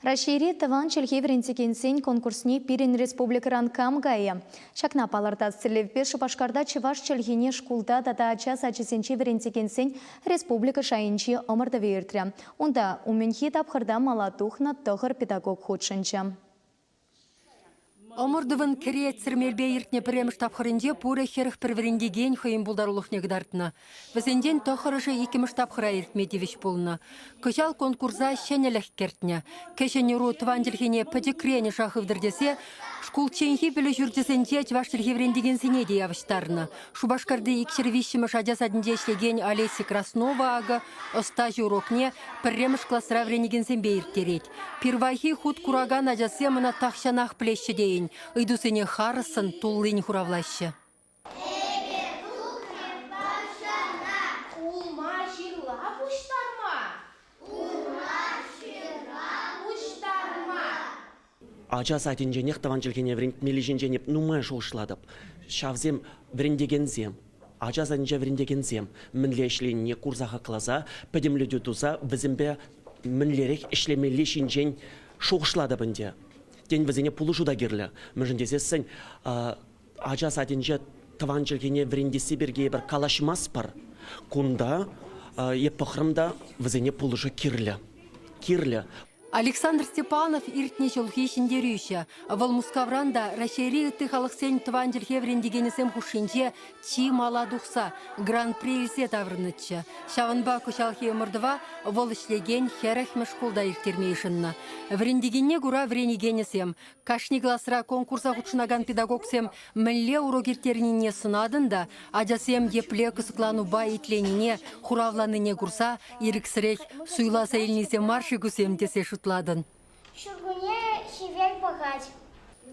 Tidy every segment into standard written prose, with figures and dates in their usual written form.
Рашири тыван челхевренсекенсен конкурсне пирен республикаран камгая. Шакна паларда сілевпе Шупашкарда чываш челхене шкулда дата час ачысенче веренсекенсен республика шайынче омырды вертря. Онда уменхи тапхырда малатухна тұғыр педагог худшынча. Омырдывын кіре цірмелбе ертіне піреміш тапқырынде пұры херіх пірверіндеген қойын бұлдарулық негдартына. Візенден тоқырышы екіміш тапқыра ертмедевіш болына. Көшал конкурса шенелік кертіне. Кешенеру тыванжілхене пәдекрені шақывдырдесе, шкул ченхи білі жүрдесенде чваштілхеврендеген сене де явыштарына. Шубашкарды икшірвишіміш ажасадынде ішлеген Олеся Краснова ағы остажы урокне піреміш классыра вренеген сенбе ертерет. Первахи худ кураган ажасы мұна тақшанақ плеші дейін. Үйдусыне харысын туллын хуравлашы. Ажа сайтынже нехтаван жылгене врент мелиженже нумай шоушладып. Шавзем врендегензем. Ажа сайтынже врендегензем. Мінле ішленіне курзаға қылаза, пәдемледі туза, візімбе мінлерек ішлемелі шинжен шоушладыбынде. День візіне пулышуда керлі. Мүжіндесесін, ажа сайтынже таван жылгене врендесі берге бір калашмас бар. Кунда, еппықырымда візіне пулышы керлі. Александр Степанов иртне жолхи шиндерүйші. Вал Мускавранда Рашери үтті халықсен тұван жылхеврендегенесем хушинже чи мала дұқса гран-при үлсе таврынытшы. Шавынба күшалхи өмірдіва вол ішлеген херах мәшкулда иртермейшінна. Врендегенне гура вренегенесем. Кашни гласыра конкурса худшынаган педагогсем мүлле урогертеріне сынадында, ажасем епле кысыклану ба итленіне хуравланыне гурса иріксірек суйласа елнесе маршы күсем тесе шутладын. Шургуне хивел багать.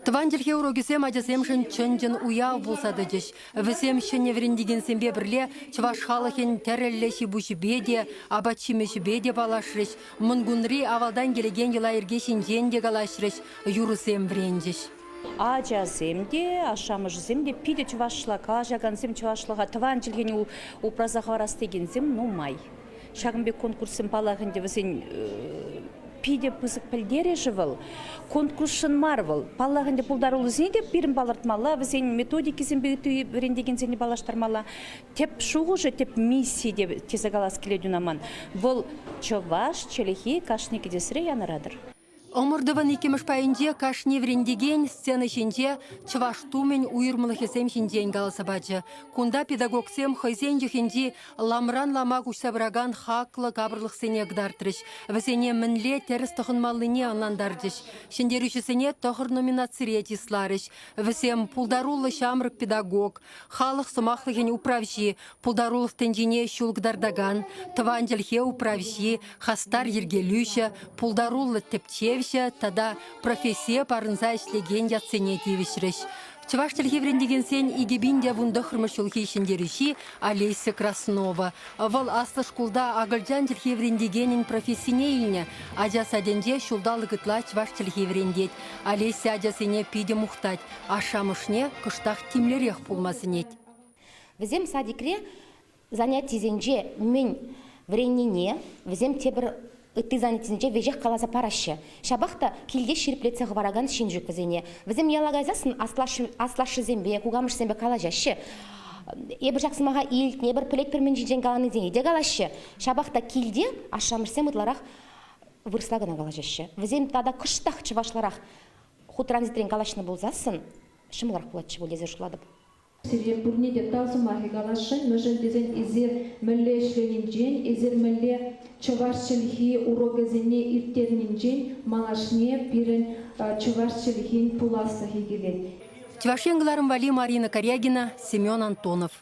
Тванжелхе урогесем ажасем шын чынжын уяу болсады жеш. Весем шыне врендеген сембе бірле чваш халықен тәреллеші бұшы беде, абатшимеші беде балашрыш, мұнгунри авалдан келеген ела ергешін женде галашрыш, юрысем вренжеш. Ажасемде, ашамыжыземде пиде чвашла, калажагансем чвашлаға тванжелгені упразаға растегензем, ну май. Шағынбек конкурсым балағынде весен пиде пызык пілдері жывыл, конкурсын марвыл. Паллағынде пұлдарулы зенде бірін балыртмала, візен методикізін бігітуі біріндеген зені балаштармала. Теп шуғыжы, теп миссии деп тезагалас келедін аман. Бұл човаш, челехи, кашнекі десірі янырадыр. Омырдывын екеміш пайынде кашне врендеген сцены шинже чываштумен уйырмылық есем шинжен қалысы баджы. Кунда педагогсем хайзен жүхенде ламран лама күшсабыраган хақлы қабырлық сене гдартырыш. Весене мінле теріс тұхынмалыне анандардыш. Шендерушісене тұхыр номинацире тисларыш. Весем пулдарулы шамрық педагог, халық сымақлығын управжи, пулдарулық тенжіне шулгдардаган, тыванжелхе управжи, хастар ергелюші, пулдарулы тепчев тада профессия парынса ішлеген жатсене тевішіріш. Чываш тілхеврендеген сен игебінде вунды хырмышылхи ішіндеріші Олеся Краснова. Вал аслы шкулда ағылжан тілхеврендегенін профессионеліне ажасаденде шулдалы гытла чываш тілхеврендет. Олеся ажасене пиде мұқтать, ашамышне кыштақ тимлерек пулмасынет. Візем садикре занятизенже мен вреннене, візем тебір Ты занятинже вежех қаласа парашы. Шабақта келде шерплетсе ғывараган шинжік візене. Візем елагайзасын аслашы зембе, кугамыш зембе калажашы. Ебір жақсымаға илт, небір пілет бірмен жинжен қаланы зене де қалашы. Шабақта келде ашамырсем ұтларақ вырслагына қалажашы. Візем тада күштақ чывашларақ хутранзитрен қалашыны болзасын, шымыларақ болатшы бол езер шуладып. Сирия бурнеде тазымахи галашын, мүжін дезен изер мүлле ішленінжен, изер мүлле чывашчылхи урогазене иртернінжен, малашне бірін чывашчылхин пуласы хигелет. Чывашенгларым вали Марина Корягина, Семен Антонов.